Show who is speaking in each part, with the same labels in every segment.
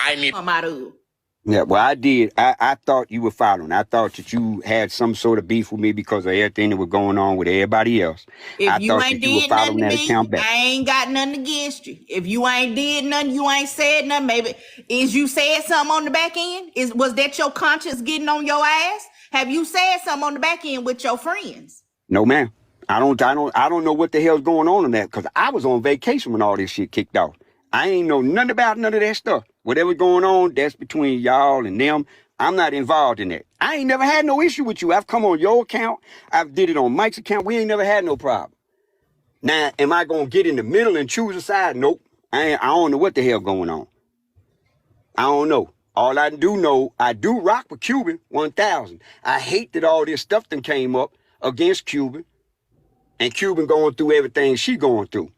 Speaker 1: I need
Speaker 2: come out of.
Speaker 3: Yeah, well, I did. I thought you were following. I thought that you had some sort of beef with me because of everything that was going on with everybody else.
Speaker 2: If
Speaker 3: I
Speaker 2: you
Speaker 3: thought
Speaker 2: ain't
Speaker 3: that you were
Speaker 2: did nothing
Speaker 3: following
Speaker 2: to
Speaker 3: that
Speaker 2: me,
Speaker 3: account back.
Speaker 2: I ain't got nothing against you. If you ain't did nothing, you ain't said nothing. Maybe is you said something on the back end? Was that your conscience getting on your ass? Have you said something on the back end with your friends?
Speaker 3: No, ma'am. I don't know what the hell's going on in that because I was on vacation when all this shit kicked off. I ain't know nothing about none of that stuff. Whatever's going on, that's between y'all and them. I'm not involved in that. I ain't never had no issue with you. I've come on your account. I've did it on Mike's account. We ain't never had no problem. Now, am I gonna get in the middle and choose a side? Nope. I don't know what the hell going on. I don't know. All I do know, I do rock with Cuban 1000. I hate that all this stuff that came up against Cuban, and Cuban going through everything she going through.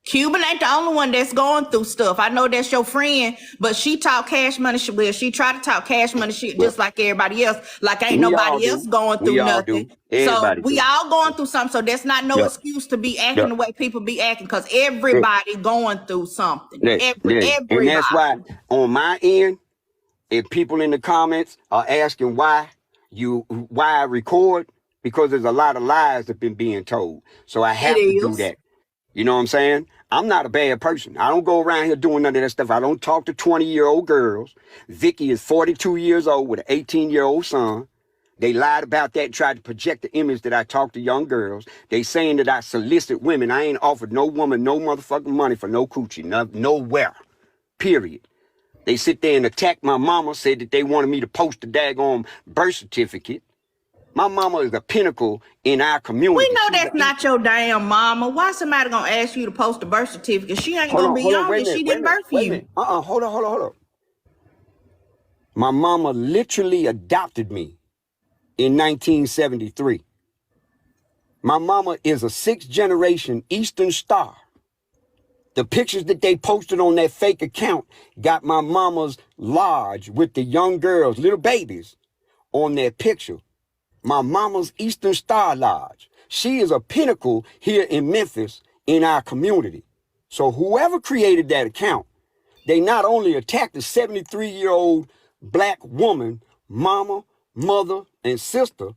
Speaker 2: Cuban ain't the only one that's going through stuff. I know that's your friend, but she talk cash money shit. Well, she try to talk cash money shit just like everybody else. Like ain't nobody else going through nothing. So we all going through something. So that's not no excuse to be acting the way people be acting, because everybody going through something. Everybody.
Speaker 3: And that's why on my end, if people in the comments are asking why I record, because there's a lot of lies that have been being told. So I have to do that. You know what I'm saying? I'm not a bad person. I don't go around here doing none of that stuff. I don't talk to 20-year-old girls. Vicky is 42 years old with an 18-year-old son. They lied about that and tried to project the image that I talk to young girls. They saying that I solicit women. I ain't offered no woman no motherfucking money for no coochie. Nowhere. Period. They sit there and attack my mama, said that they wanted me to post the daggone birth certificate. My mama is a pinnacle in our community.
Speaker 2: We know that's not your damn mama. Why somebody gonna ask you to post a birth certificate? She ain't gonna be on if she didn't birth you.
Speaker 3: Hold on. My mama literally adopted me in 1973. My mama is a 6th generation Eastern Star. The pictures that they posted on that fake account got my mama's lodge with the young girls, little babies, on their picture. My mama's Eastern Star Lodge. She is a pinnacle here in Memphis in our community. So whoever created that account, they not only attacked a 73-year-old black woman, mama, mother, and sister,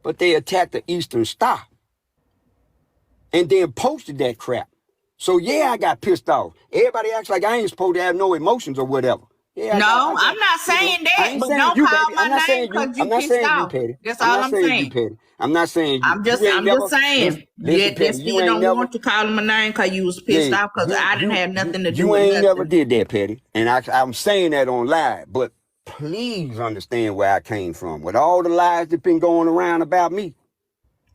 Speaker 3: but they attacked the Eastern Star and then posted that crap. So yeah, I got pissed off. Everybody acts like I ain't supposed to have no emotions or whatever. Yeah,
Speaker 2: I'm not saying that, but don't call my name because you pissed off. That's all I'm saying.
Speaker 3: I'm not saying you.
Speaker 2: I'm just saying. They still don't want to call my name because you was pissed off because I didn't have nothing to do with
Speaker 3: it. You
Speaker 2: ain't
Speaker 3: never did that, Petty. And I'm saying that on live, but please understand where I came from. With all the lies that been going around about me,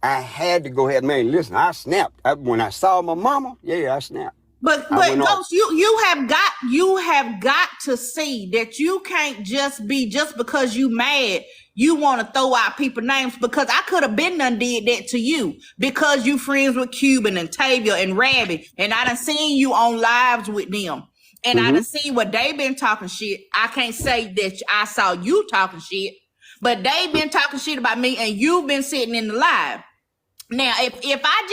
Speaker 3: I had to go ahead, man. Listen, I snapped. When I saw my mama, I snapped.
Speaker 2: But Ghost, you have got to see that you can't just because you mad, you want to throw out people's names, because I could have been done did that to you because you friends with Cuban and Tavia and Rabbi, and I done seen you on lives with them. And I done seen what they been talking shit. I can't say that I saw you talking shit, but they been talking shit about me and you've been sitting in the live. Now, if I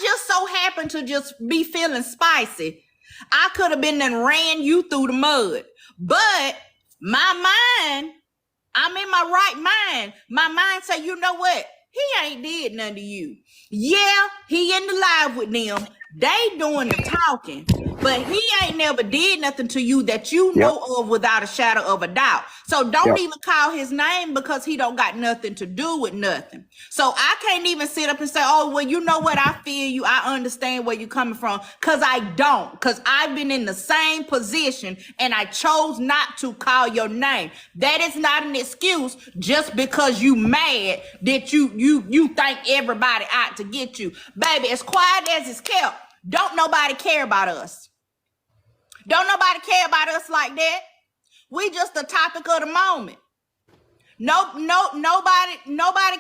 Speaker 2: just so happen to just be feeling spicy, I could have been and ran you through the mud. But my mind, I'm in my right mind. My mind say, you know what? He ain't did nothing to you. Yeah, he in the live with them. They doing the talking, but he ain't never did nothing to you that you know of without a shadow of a doubt. So don't even call his name because he don't got nothing to do with nothing. So I can't even sit up and say, oh, well, you know what? I feel you. I understand where you're coming from, because I don't, because I've been in the same position and I chose not to call your name. That is not an excuse just because you mad that you think everybody out to get you. Baby, as quiet as it's kept, don't nobody care about us. Don't nobody care about us like that. We just the topic of the moment. Nobody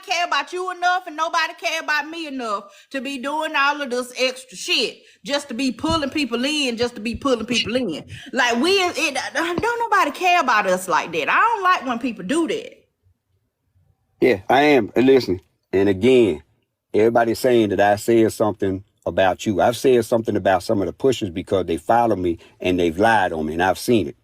Speaker 2: care about you enough, and nobody care about me enough to be doing all of this extra shit just to be pulling people in, Like don't nobody care about us like that. I don't like when people do that.
Speaker 3: Yeah, I am. Listen, and again, everybody's saying that I said something about you. I've said something about some of the pushers because they follow me and they've lied on me, and I've seen it.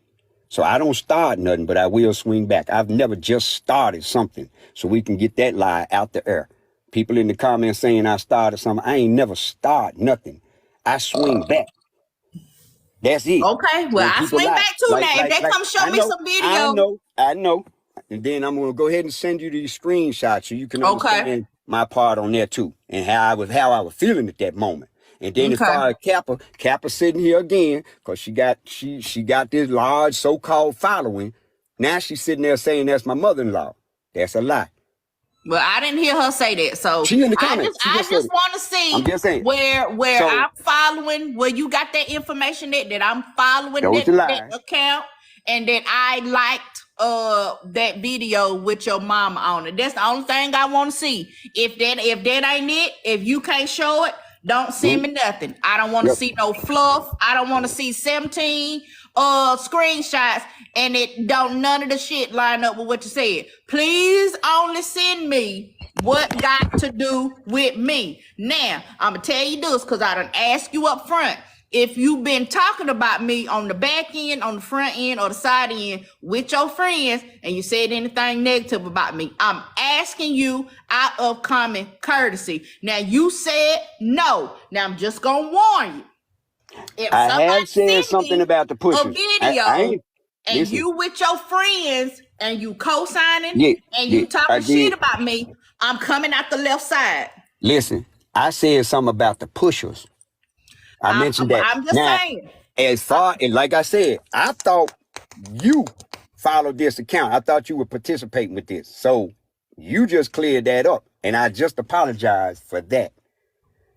Speaker 3: So I don't start nothing, but I will swing back. I've never just started something, so we can get that lie out the air. People in the comments saying I started something. I ain't never start nothing. I swing back. That's it.
Speaker 2: Okay, well,
Speaker 3: When
Speaker 2: I
Speaker 3: people
Speaker 2: swing
Speaker 3: lie,
Speaker 2: back too now. If they come show me some video.
Speaker 3: I know. And then I'm gonna go ahead and send you these screenshots so you can
Speaker 2: Okay.
Speaker 3: understand my part on there too, and how I was feeling at that moment. And then as
Speaker 2: Okay.
Speaker 3: far as Kappa sitting here again, because she got this large so-called following. Now she's sitting there saying that's my mother-in-law. That's a lie.
Speaker 2: Well, I didn't hear her say that. So
Speaker 3: She in the comments.
Speaker 2: I
Speaker 3: She just
Speaker 2: just
Speaker 3: said it.
Speaker 2: want to see
Speaker 3: I'm just saying.
Speaker 2: where
Speaker 3: So-
Speaker 2: I'm following, where you got that information that I'm following
Speaker 3: Those
Speaker 2: that
Speaker 3: are lies.
Speaker 2: account, and that I liked that video with your mama on it. That's the only thing I want to see. If that ain't it, if you can't show it, don't send me nothing. I don't want to
Speaker 3: Yep.
Speaker 2: see no fluff. I don't want to see 17 screenshots and it don't none of the shit line up with what you said. Please only send me what got to do with me. Now, I'm gonna tell you this because I done ask you up front. If you've been talking about me on the back end, on the front end, or the side end with your friends, and you said anything negative about me, I'm asking you out of common courtesy. Now, you said no. Now, I'm just gonna warn you. If
Speaker 3: I
Speaker 2: somebody
Speaker 3: have
Speaker 2: send
Speaker 3: said something
Speaker 2: me
Speaker 3: about the
Speaker 2: a
Speaker 3: pushers.
Speaker 2: video
Speaker 3: I ain't,
Speaker 2: and
Speaker 3: listen.
Speaker 2: you with your friends and you co-signing
Speaker 3: Yeah,
Speaker 2: and you
Speaker 3: yeah, I
Speaker 2: talking shit
Speaker 3: did.
Speaker 2: about me, I'm coming out the left side.
Speaker 3: Listen, I said something about the pushers. I mentioned that.
Speaker 2: I'm just
Speaker 3: Now,
Speaker 2: saying.
Speaker 3: as far and like I said, I thought you followed this account. I thought you were participating with this. So you just cleared that up. And I just apologized for that.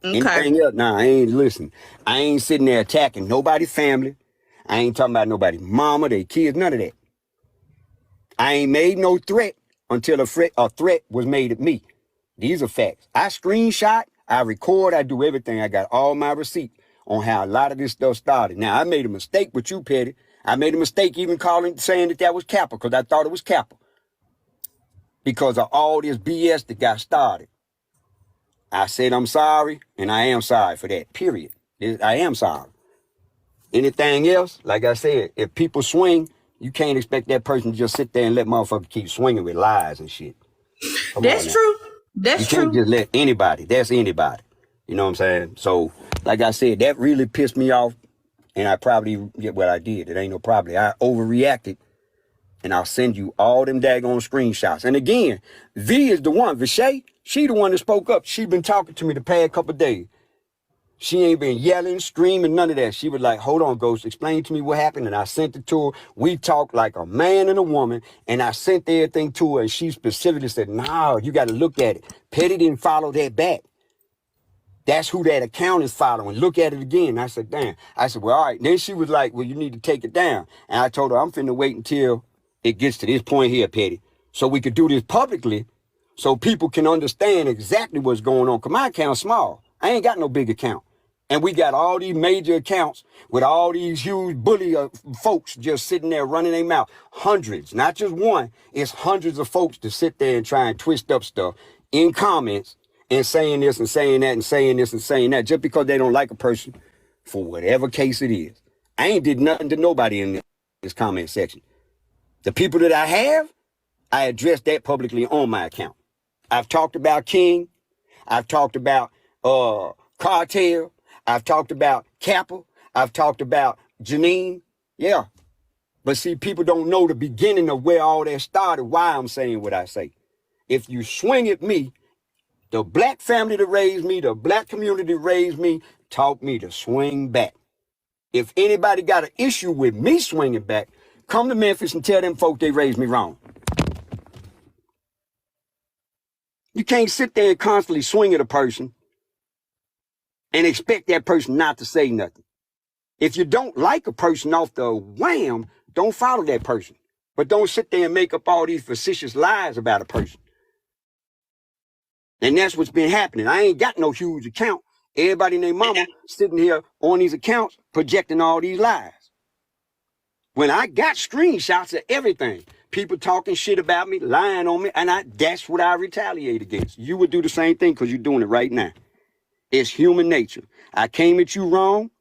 Speaker 2: Okay.
Speaker 3: Anything else? Nah, I ain't listen. I ain't sitting there attacking nobody's family. I ain't talking about nobody's mama, their kids, none of that. I ain't made no threat until a threat was made at me. These are facts. I screenshot, I record, I do everything. I got all my receipts on how a lot of this stuff started. Now, I made a mistake with you, Petty. I made a mistake even saying that was Kappa, because I thought it was Kappa. Because of all this BS that got started. I said I'm sorry, and I am sorry for that, period. I am sorry. Anything else, like I said, if people swing, you can't expect that person to just sit there and let motherfuckers keep swinging with lies and shit. Come on
Speaker 2: That's
Speaker 3: now.
Speaker 2: true. That's
Speaker 3: You can't
Speaker 2: true.
Speaker 3: just let anybody. That's anybody. You know what I'm saying? So, like I said, that really pissed me off. And I probably, well, I did. It ain't no probably. I overreacted. And I'll send you all them daggone screenshots. And again, V is the one. Vishay, she the one that spoke up. She been talking to me the past couple of days. She ain't been yelling, screaming, none of that. She was like, hold on, Ghost, explain to me what happened. And I sent it to her. We talked like a man and a woman. And I sent everything to her. And she specifically said, no, you got to look at it. Petty didn't follow that back. That's who that account is following. Look at it again. I said, damn. I said, well, all right. Then she was like, well, you need to take it down. And I told her, I'm finna wait until it gets to this point here, Petty, so we could do this publicly so people can understand exactly what's going on. Because my account's small. I ain't got no big account. And we got all these major accounts with all these huge bully folks just sitting there running their mouth. Hundreds, not just one. It's hundreds of folks to sit there and try and twist up stuff in comments and saying this and saying that and saying this and saying that just because they don't like a person for whatever case it is. I ain't did nothing to nobody in this comment section. The people that I have, I addressed that publicly on my account. I've talked about King. I've talked about Cartel. I've talked about Kappa. I've talked about Janine. Yeah. But see, people don't know the beginning of where all that started, why I'm saying what I say. If you swing at me, the black family that raised me, the black community that raised me, taught me to swing back. If anybody got an issue with me swinging back, come to Memphis and tell them folk they raised me wrong. You can't sit there and constantly swing at a person and expect that person not to say nothing. If you don't like a person off the wham, don't follow that person. But don't sit there and make up all these facetious lies about a person. And that's what's been happening. I ain't got no huge account. Everybody and their mama sitting here on these accounts projecting all these lies. When I got screenshots of everything, people talking shit about me, lying on me, and that's what I retaliate against. You would do the same thing because you're doing it right now. It's human nature. I came at you wrong.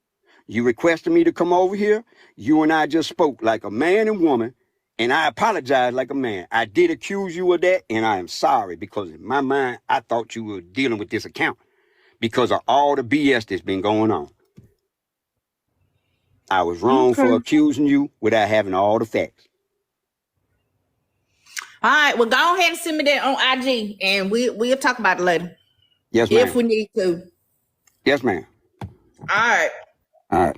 Speaker 3: You requested me to come over here. You and I just spoke like a man and woman, and I apologize like a man. I did accuse you of that, and I am sorry because in my mind, I thought you were dealing with this account because of all the BS that's been going on. I was wrong for
Speaker 2: Okay.
Speaker 3: accusing you without having all the facts.
Speaker 2: All right. Well, go ahead and send me that on IG, and we'll talk about it later
Speaker 3: Yes,
Speaker 2: if
Speaker 3: ma'am.
Speaker 2: we need to.
Speaker 3: Yes, ma'am.
Speaker 2: All right.
Speaker 3: All right.